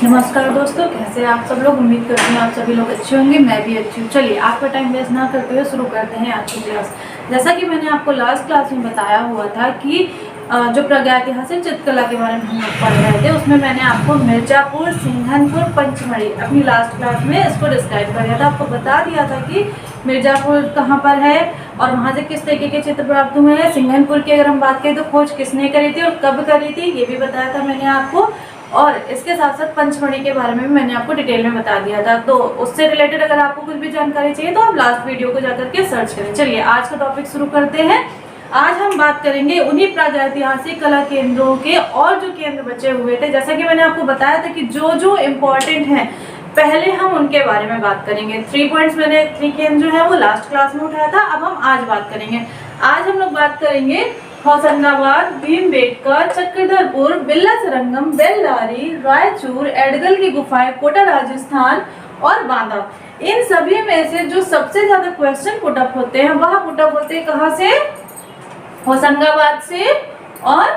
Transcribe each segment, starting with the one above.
नमस्कार दोस्तों, कैसे आप सब लोग। उम्मीद करती हूँ आप सभी लोग अच्छे होंगे, मैं भी अच्छी हूँ। चलिए आपका टाइम वेस्ट ना करते हुए शुरू करते हैं आज की क्लास। जैसा कि मैंने आपको लास्ट क्लास में बताया हुआ था कि जो प्रागैतिहासिक चित्रकला के बारे में हम लोग पढ़ रहे थे, उसमें मैंने आपको मिर्जापुर, सिंघनपुर, पंचमढ़ी अपनी लास्ट क्लास में इसको डिस्क्राइब कर दिया था। आपको बता दिया था कि मिर्जापुर कहाँ पर है और वहाँ से किस तरीके के चित्र प्राप्त हुए हैं। सिंघनपुर की अगर हम बात करें तो खोज किसने करी थी और कब करी थी, ये भी बताया था मैंने आपको। और इसके साथ साथ पंचमढ़ी के बारे में भी मैंने आपको डिटेल में बता दिया था। तो उससे रिलेटेड अगर आपको कुछ भी जानकारी चाहिए तो आप लास्ट वीडियो को जाकर के सर्च करें। चलिए आज का टॉपिक शुरू करते हैं। आज हम बात करेंगे उन्हीं प्रागैतिहासिक कला केंद्रों के और जो केंद्र बचे हुए थे। जैसा कि मैंने आपको बताया था कि जो जो इम्पोर्टेंट हैं पहले हम उनके बारे में बात करेंगे। 3 पॉइंट्स मैंने 3 केंद्र जो है वो लास्ट क्लास में उठाया था। अब हम आज बात करेंगे। आज हम लोग बात करेंगे होशंगाबाद, भीमबेटका, चक्रधरपुर, बिल्ला सरंगम, बेल्लारी, रायचूर, एडगल की गुफाएं, कोटा राजस्थान और बांदा। इन सभी में से जो सबसे ज्यादा क्वेश्चन पुटअप होते हैं वह पुटअप होते हैं कहाँ से? होशंगाबाद से और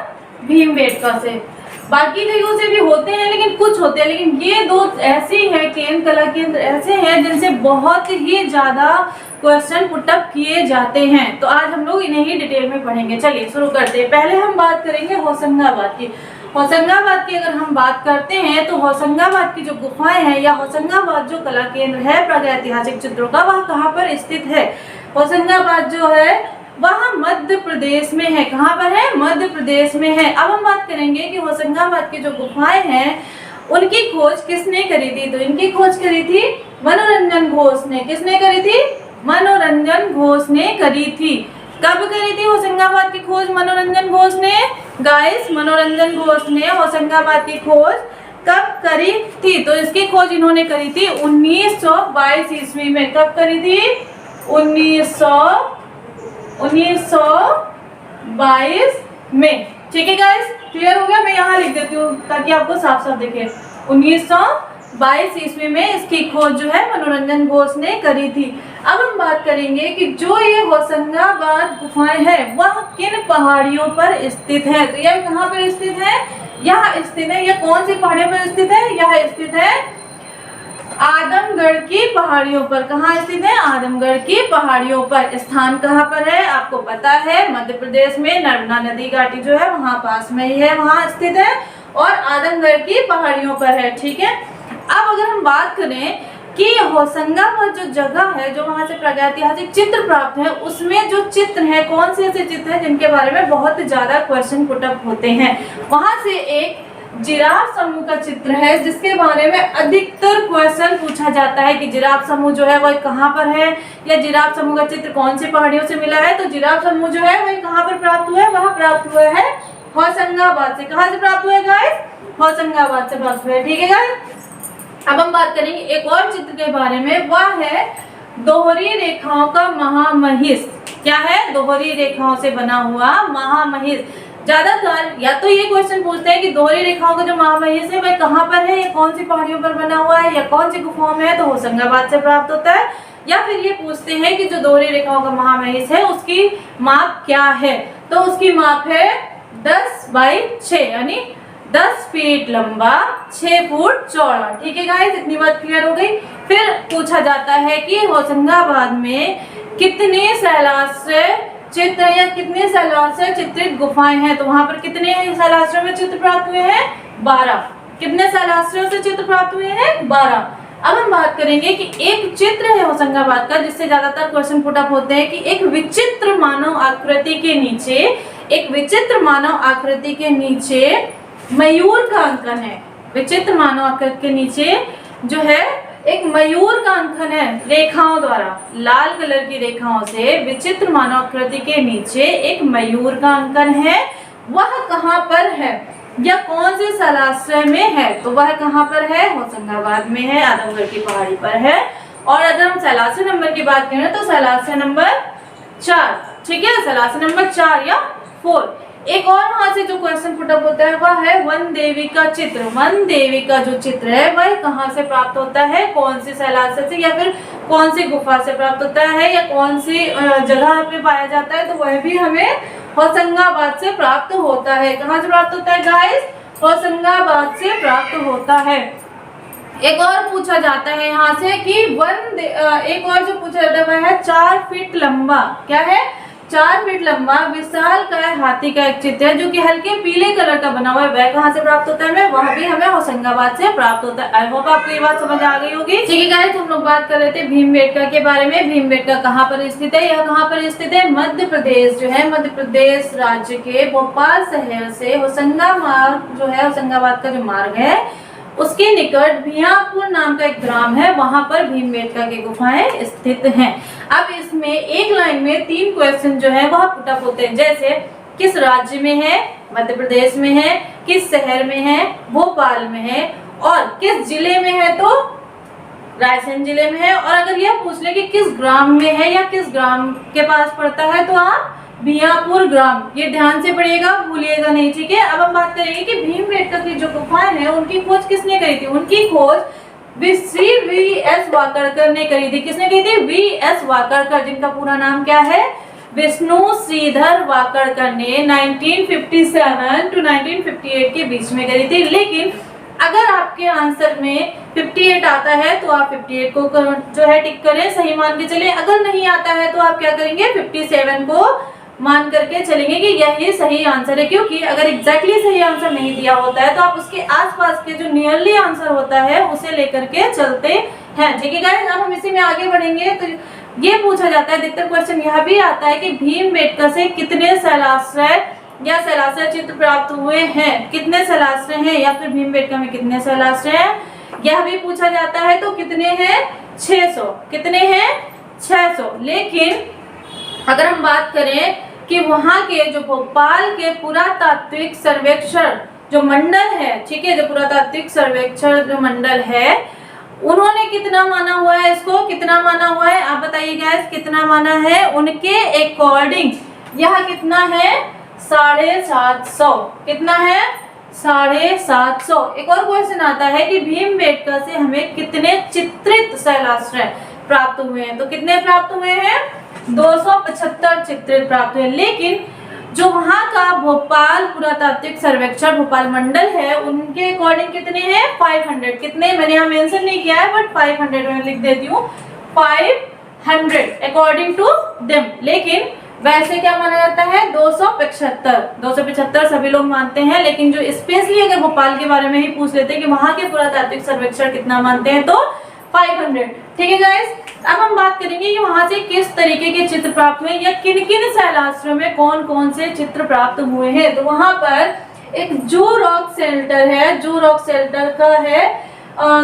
भीमबेटका से। बाकी जगहों से भी होते हैं लेकिन कुछ होते हैं, लेकिन ये दो ऐसे हैं केंद्र, कला केंद्र ऐसे हैं जिनसे बहुत ही ज्यादा क्वेश्चन पुटअप किए जाते हैं। तो आज हम लोग इन्हें ही डिटेल में पढ़ेंगे। चलिए शुरू करते हैं। पहले हम बात करेंगे होशंगाबाद की। होशंगाबाद की अगर हम बात करते हैं तो होशंगाबाद की जो गुफाएं हैं या होशंगाबाद जो कला केंद्र है प्रागैतिहासिक चित्रों का, वह कहाँ पर स्थित है? होशंगाबाद जो है वह मध्य प्रदेश में है। कहाँ पर है? मध्य प्रदेश में है। अब हम बात करेंगे कि होशंगाबाद की जो गुफाएं हैं उनकी खोज किसने करी थी? तो इनकी खोज करी थी मनोरंजन घोष ने। किसने करी थी? मनोरंजन घोष ने करी थी। कब करी थी होशंगाबाद की खोज मनोरंजन घोष ने? गाइस, मनोरंजन घोष ने होशंगाबाद की खोज कब करी थी? तो इसकी खोज इन्होंने करी थी 1922 ईस्वी में। कब करी थी? 1922 में। ठीक है गाइस, क्लियर हो गया? मैं यहाँ लिख देती हूँ ताकि आपको साफ साफ दिखे। 1922 ईस्वी में इसकी खोज जो है मनोरंजन घोष ने करी थी। अब हम बात करेंगे कि जो ये होशंगाबाद गुफाएं हैं वह किन पहाड़ियों पर स्थित है। तो यह कहाँ पर स्थित है? यह स्थित है। यह कौन सी पहाड़ियों पर स्थित है? यह स्थित है आदमगढ़ की पहाड़ियों पर। कहाँ स्थित है? आदमगढ़ की पहाड़ियों पर। स्थान कहाँ पर है? आपको पता है मध्य प्रदेश में नर्मदा नदी घाटी जो है वहाँ पास में ही है, वहाँ स्थित है और आदमगढ़ की पहाड़ियों पर है। ठीक है। अब अगर हम बात करें कि होशंगाबाद जो जगह है जो वहाँ से प्रागैतिहासिक चित्र प्राप्त है, उसमें जो चित्र है कौन से ऐसे चित्र हैं जिनके बारे में बहुत ज्यादा क्वेश्चन पुटअप होते हैं। वहाँ से एक जिराफ समूह का चित्र है जिसके बारे में अधिकतर क्वेश्चन पूछा जाता है कि जिराफ समूह जो है वह कहाँ पर है या जिराफ समूह का चित्र कौन सी पहाड़ियों से मिला है। तो जिराफ समूह जो है वह कहाँ पर प्राप्त हुआ है? वह प्राप्त हुआ है होशंगाबाद से। कहाँ से प्राप्त हुआ है गाइस? होशंगाबाद से प्राप्त हुआ है। ठीक है गाइस। अब हम बात करेंगे एक और चित्र के बारे में, वह है दोहरी रेखाओं का महामहिष। क्या है? दोहरी रेखाओं से बना हुआ महामहिष। ज्यादातर या तो ये क्वेश्चन पूछते हैं कि दोहरी रेखाओं का जो महामहिष है वह कहाँ पर है, या कौन सी पहाड़ियों पर बना हुआ है, या कौन सी गुफाओं में है, तो होशंगाबाद से प्राप्त होता है। या फिर ये पूछते हैं कि जो दोहरी रेखाओं का महामहिष है उसकी माप क्या है। तो उसकी माप है 10/6 यानी 10 फीट लंबा, 6 फुट चौड़ा। ठीक है गाइस, इतनी बात क्लियर हो गई। फिर पूछा जाता है कि होशंगाबाद में कितने शैलाश्रय चित्र या कितने शैलाश्रय चित्रित गुफाएं हैं। तो वहां पर कितने शैलाश्रयों में चित्र प्राप्त हुए हैं? 12। कितने शैलाश्रयों से चित्र प्राप्त हुए हैं? 12। अब हम बात करेंगे कि एक चित्र है होशंगाबाद का जिससे ज्यादातर क्वेश्चन पुटअप होते हैं कि एक विचित्र मानव आकृति के नीचे मयूर का अंकन है। विचित्र मानव आकृति के नीचे जो है एक मयूर का अंकन है रेखाओं द्वारा, लाल कलर की रेखाओं से विचित्र मानव आकृति के नीचे एक मयूर का अंकन है। वह कहाँ पर है या कौन से शैलाश्रय में है? तो वह कहाँ पर है? होशंगाबाद में है, आदमगढ़ की पहाड़ी पर है। और अगर हम शैलाश्रय नंबर की बात करें तो शैलाश्रय नंबर 4। ठीक है, शैलाश्रय नंबर 4 या 4। एक और वहां से जो क्वेश्चन पुटअप होता है वह है वन देवी का चित्र। वन देवी का जो चित्र है वह कहाँ से प्राप्त होता है? कौन सी शैलाश्रय से या फिर कौन सी गुफा से प्राप्त होता है या कौन सी जगह पे पाया जाता है? तो वह भी हमें होशंगाबाद से प्राप्त होता है। कहाँ से प्राप्त होता है गाइस? होशंगाबाद से प्राप्त होता है। एक और पूछा जाता है यहाँ से कि एक और जो पूछा जाता है वह है 4 फीट लंबा, क्या है 4 फीट लंबा विशालकाय हाथी का एक चित्र है जो कि हल्के पीले कलर का बना हुआ है, वह कहाँ से प्राप्त होता है? वह भी हमें होशंगाबाद से प्राप्त होता है। आई होप आपको ये बात समझ आ गई होगी। ठीक है गाइस, हम लोग बात कर रहे थे भीमबेटका के बारे में। भीमबेटका कहाँ पर स्थित है? यह कहाँ पर स्थित है? मध्य प्रदेश जो है, मध्य प्रदेश राज्य के भोपाल शहर से होशंगाबाद जो है, होशंगाबाद का जो मार्ग है उसके निकट भियापुर नाम का एक ग्राम है, वहां पर भीमबेटका की गुफाएं स्थित हैं। अब इसमें एक लाइन में 3 क्वेश्चन जो है वह पुटअप होते हैं, जैसे किस राज्य में है? मध्य प्रदेश में है। किस शहर में है? भोपाल में है। और किस जिले में है? तो रायसेन जिले में है। और अगर यह पूछ ले कि किस ग्राम में है या किस ग्राम के पास पड़ता है, तो आप भियापुर ग्राम, ये ध्यान से पढ़िएगा, भूलिएगा नहीं। ठीक है, अब हम बात करेंगे कि भीमबेटका की जो गुफाएं हैं उनकी खोज किसने करी थी? उनकी खोज वी.एस. वाकड़कर ने करी थी। किसने करी थी? वी.एस. वाकड़कर, जिनका पूरा नाम क्या है? विष्णु श्रीधर वाकड़कर ने 1957 to 1958 के बीच में करी थी। लेकिन अगर आपके आंसर में 58 आता है तो आप 58 को जो है टिक करें, सही मान के चले। अगर नहीं आता है तो आप क्या करेंगे? 57 को मान करके चलेंगे कि यही सही आंसर है, क्योंकि अगर एग्जैक्टली सही आंसर नहीं दिया होता है तो आप उसके आसपास के जो नियरली आंसर होता है उसे लेकर के चलते हैं। ठीक है गाइस, अब हम इसी में आगे बढ़ेंगे। तो ये पूछा जाता है, अधिकतर क्वेश्चन यह भी आता है कि भीमबेटका से कितने शैलाश्रय या शैलाश्रय चित्र प्राप्त हुए हैं? कितने शैलाश्रय हैं या फिर भीमबेटका में कितने शैलाश्रय हैं, यह भी पूछा जाता है। तो कितने हैं? 600। कितने हैं? 600। लेकिन अगर हम बात करें कि वहां के जो भोपाल के पुरातात्विक सर्वेक्षण जो मंडल है, ठीक है, जो पुरातात्विक सर्वेक्षण जो मंडल है, उन्होंने कितना माना हुआ है? इसको कितना माना हुआ है? आप बताइए गाइस, कितना माना है? उनके अकॉर्डिंग यह कितना है? 750। कितना है? 750। एक और क्वेश्चन आता है कि भीमबेटका से हमें कितने चित्रित शैलाश्रय प्राप्त हुए हैं? तो कितने प्राप्त हुए हैं? 275 चित्रित प्राप्त हुए। लेकिन जो वहां का भोपाल पुरातात्विक सर्वेक्षण भोपाल मंडल है, उनके अकॉर्डिंग कितने हैं? 500। कितने? मैंने यहाँ मेंशन नहीं किया है, बट 500 में लिख देती हूँ, 500 अकॉर्डिंग टू देम। लेकिन वैसे क्या माना जाता है? 275 सभी लोग मानते हैं। लेकिन जो स्पेशली अगर भोपाल के बारे में ही पूछ लेते हैं कि वहां के पुरातात्विक सर्वेक्षण कितना मानते हैं, तो 500। ठीक है गाइस, अब हम बात करेंगे कि वहां से किस तरीके के चित्र प्राप्त हुए या किन किन शैलाश्रयों में कौन कौन से चित्र प्राप्त हुए हैं। तो वहां पर एक जू रॉक शेल्टर है, जू रॉक शेल्टर का है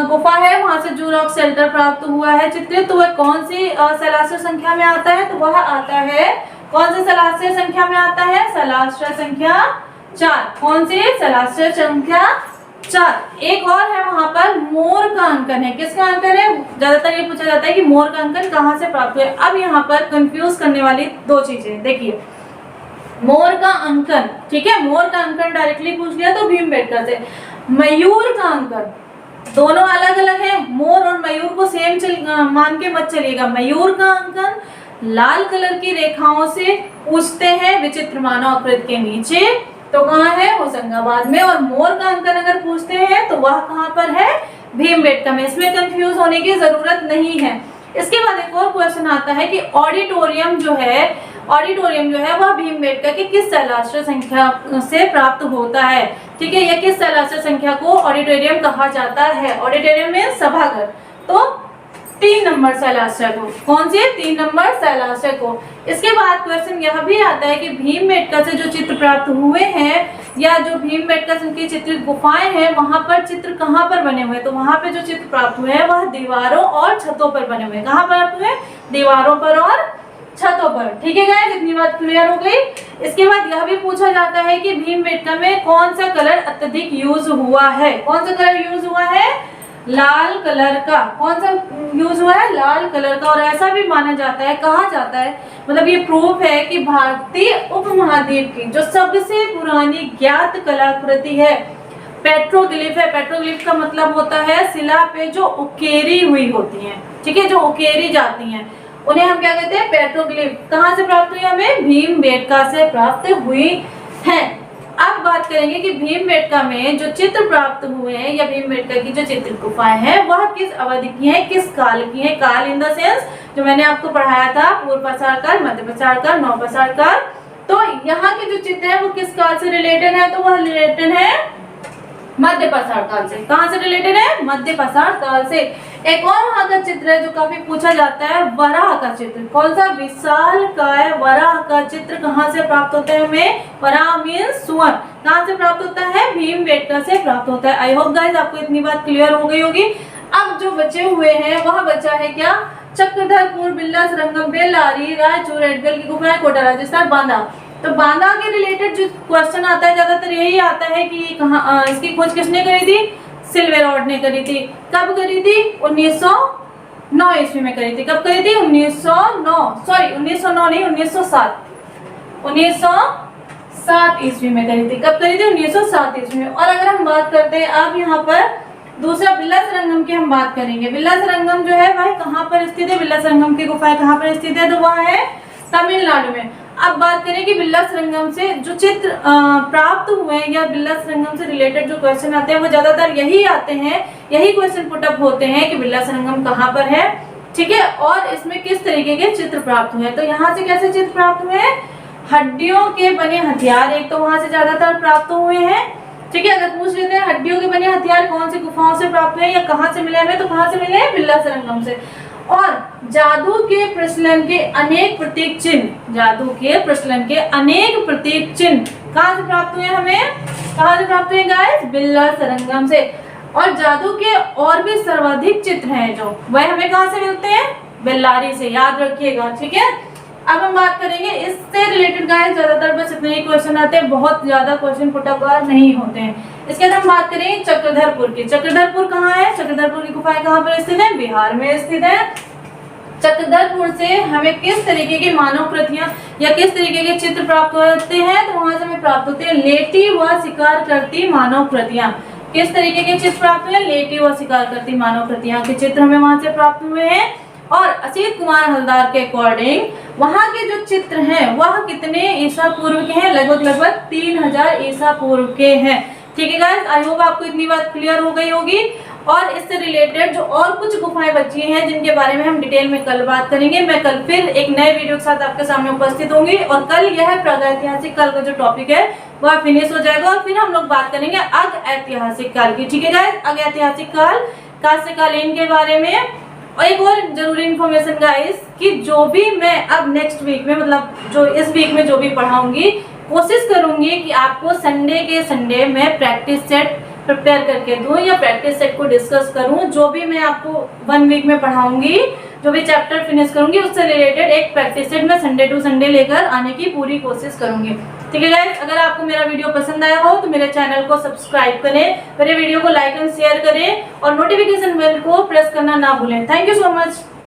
गुफा है, वहां से जू रॉक शेल्टर प्राप्त हुआ है चित्रित। तो वह कौन सी शैलाश्रय संख्या में आता है? तो वह आता है, कौन से शैलाश्रय संख्या में आता है? शैलाश्रय संख्या 4। कौन सी? शैलाश्रय संख्या 4। एक और है वहां पर मोर का अंकन है। किसका अंकन है? ज्यादातर ये पूछा जाता है कि मोर का अंकन कहाँ से प्राप्त हुआ है। अब यहाँ पर कंफ्यूज करने वाली 2 चीजें देखिए, मोर का अंकन, ठीक है, मोर का अंकन डायरेक्टली पूछ लिया तो भीमबेटका से। मयूर का अंकन, दोनों अलग अलग है। मोर और मयूर को सेम मान के मत चलिएगा। मयूर का अंकन लाल कलर की रेखाओं से पूछते हैं विचित्र मानव आकृति के नीचे, तो कहाँ है? होशंगाबाद में। और मोर का अंकन अगर पूछते हैं तो वह कहाँ पर है? भीमबेटका में। इसमें कंफ्यूज होने की जरूरत नहीं है। इसके बाद एक और क्वेश्चन आता है कि ऑडिटोरियम जो है वह भीमबेटका की किस शैलाश्रय संख्या से प्राप्त होता है? ठीक है, यह किस शैलाश्रय संख्या को ऑडिटोरियम कहा जाता है? ऑडिटोरियम में सभागार। तो 3 नंबर शैलाश्रय को। कौन से? 3 नंबर शैलाश्रय को। इसके बाद क्वेश्चन यह भी आता है कि भीमबेटका से जो चित्र प्राप्त हुए हैं या जो भीमबेटका की चित्रित गुफाएं हैं, वहां पर चित्र कहाँ पर बने हुए हैं? तो वहां पे जो चित्र प्राप्त हुए हैं वह दीवारों और छतों पर बने हुए हैं। कहाँ प्राप्त हुए? दीवारों पर और छतों पर। ठीक है गाइस, इतनी बात क्लियर हो गई। इसके बाद यह भी पूछा जाता है कि भीमबेटका में कौन सा कलर अत्यधिक यूज हुआ है? कौन सा कलर यूज हुआ है? लाल कलर का। कौन सा यूज हुआ है? लाल कलर का। और ऐसा भी माना जाता है, कहा जाता है, मतलब ये प्रूफ है कि भारतीय उपमहाद्वीप की जो सबसे पुरानी ज्ञात कलाकृति है पेट्रोग्लिफ है। पेट्रोग्लिफ का मतलब होता है शिला पे जो उकेरी हुई होती है, ठीक है, जो उकेरी जाती हैं, उन्हें हम क्या कहते हैं? पेट्रोग्लिफ। कहाँ से प्राप्त हुई? हमें भीमबेटका से प्राप्त हुई है। अब बात करेंगे कि भीमबेटका में जो चित्र प्राप्त हुए हैं या भीमबेटका की जो चित्र गुफाएं हैं वह किस अवधि की हैं, किस काल की हैं। काल इन द सेंस जो मैंने आपको पढ़ाया था, पूर्व पाषाण काल, मध्य पाषाण काल, नव पाषाण काल। तो यहाँ के जो चित्र है वो किस काल से रिलेटेड है, तो वह रिलेटेड है मध्य पाषाण काल से। कहां से रिलेटेड है, मध्य पाषाण काल से। एक और वहां का चित्र है जो काफी पूछा जाता है, वराह का चित्र। कौन सा, विशालकाय वराह का चित्र कहां से प्राप्त होता है हमें, वराह मीन्स स्वर्ण, कहां से प्राप्त होता है, भीमबेटका से प्राप्त होता है। आई होप गाइस आपको इतनी बात क्लियर हो गई होगी। अब जो बचे हुए हैं वह बचा है क्या, चक्रधरपुर, बिल्ला सरंगम, बेल्लारी, रायचूर, एडगल की गुफाएं, कोटा राजस्थान, बांदा। तो बांदा के रिलेटेड जो क्वेश्चन आता है ज्यादातर यही आता है कि कहाँ इसकी खोज किसने करी थी, सिल्वेरॉड ने करी थी। कब करी थी, 1909 ईस्वी में करी थी। कब करी थी, 1909 नहीं, 1907 ईस्वी में करी थी। कब करी थी, 1907 ईस्वी में। और अगर हम बात करते हैं अब यहाँ पर दूसरा बिल्ला सरंगम की हम बात करेंगे। बिल्ला सरंगम जो है वह कहाँ पर स्थित है, बिल्ला सरंगम की गुफाएं कहाँ पर स्थित है, तो वह है तमिलनाडु में। अब बात करें कि बिल्ला सरंगम से जो चित्र प्राप्त हुए हैं या बिल्ला सरंगम से रिलेटेड जो क्वेश्चन आते हैं वो ज्यादातर यही आते हैं, यही क्वेश्चन पुटअप होते हैं कि बिल्ला सरंगम कहाँ पर है, ठीक है, और इसमें किस तरीके के चित्र प्राप्त हुए हैं। तो यहाँ से कैसे चित्र प्राप्त हुए हैं, हड्डियों के बने हथियार एक तो वहां से ज्यादातर प्राप्त हुए हैं, ठीक है। अगर पूछ लेते हैं हड्डियों के बने हथियार कौन सी गुफाओं से प्राप्त हुए या कहाँ से मिले हमें, तो कहाँ से मिले हैं, बिल्ला सरंगम से। और जादू के प्रचलन के अनेक प्रतीक चिन्ह, जादू के प्रचलन के अनेक प्रतीक चिन्ह कहाँ से प्राप्त हुए हमें, कहाँ से प्राप्त हुए गाइस, बिल्ला सरंगम से। और जादू के और भी सर्वाधिक चित्र हैं जो वह हमें कहाँ से मिलते हैं, बेल्लारी से, याद रखिएगा, ठीक है। अब हम बात करेंगे इससे रिलेटेड गाइस, ज्यादातर बस इतने ही क्वेश्चन आते हैं, बहुत ज्यादा क्वेश्चन पुटअप नहीं होते हैं। इसके बाद हम बात करें चक्रधरपुर की। चक्रधरपुर कहाँ है, चक्रधरपुर की गुफाएं कहाँ पर स्थित है, बिहार में स्थित है। चक्रधरपुर से हमें किस तरीके की मानव कृतियां या किस तरीके के चित्र प्राप्त होते हैं, तो वहां से हमें प्राप्त होते हैं लेटी व शिकार करती मानव कृतियां। किस तरीके के चित्र प्राप्त हुए, लेटी व शिकार करती मानव कृतियां के चित्र हमें वहां से प्राप्त हुए हैं। और असित कुमार हलदार के अकॉर्डिंग वहां के जो चित्र हैं वह कितने ईसा पूर्व के हैं, लगभग 3000 ईसा पूर्व के हैं, ठीक है गाइस। आई होप आपको इतनी बात क्लियर हो गई होगी। और इससे रिलेटेड जो और कुछ गुफाएं बची हैं जिनके बारे में हम डिटेल में कल बात करेंगे। मैं कल फिर एक नए वीडियो के साथ आपके सामने उपस्थित होंगी और कल यह प्रागैतिहासिक काल का जो टॉपिक है वह फिनिश हो जाएगा और फिर हम लोग बात करेंगे अग ऐतिहासिक काल की, ठीक है गाइस। अग ऐतिहासिक काल, कांस्यकालीन के बारे में। और एक और जरूरी इन्फॉर्मेशन गाइस कि जो भी मैं अब नेक्स्ट वीक में, मतलब जो इस वीक में जो भी पढ़ाऊंगी, कोशिश करूंगी कि आपको संडे के संडे मैं प्रैक्टिस सेट प्रिपेयर करके दूं या प्रैक्टिस सेट को डिस्कस करूं। जो भी मैं आपको 1 वीक में पढ़ाऊंगी, जो भी चैप्टर फिनिश करूंगी उससे रिलेटेड एक प्रैक्टिस सेट मैं संडे टू संडे लेकर आने की पूरी कोशिश करूंगी, ठीक है गाइस। अगर आपको मेरा वीडियो पसंद आया हो तो मेरे चैनल को सब्सक्राइब करें, मेरे वीडियो को लाइक एंड शेयर करें और नोटिफिकेशन बेल को प्रेस करना ना भूलें। Thank you so much.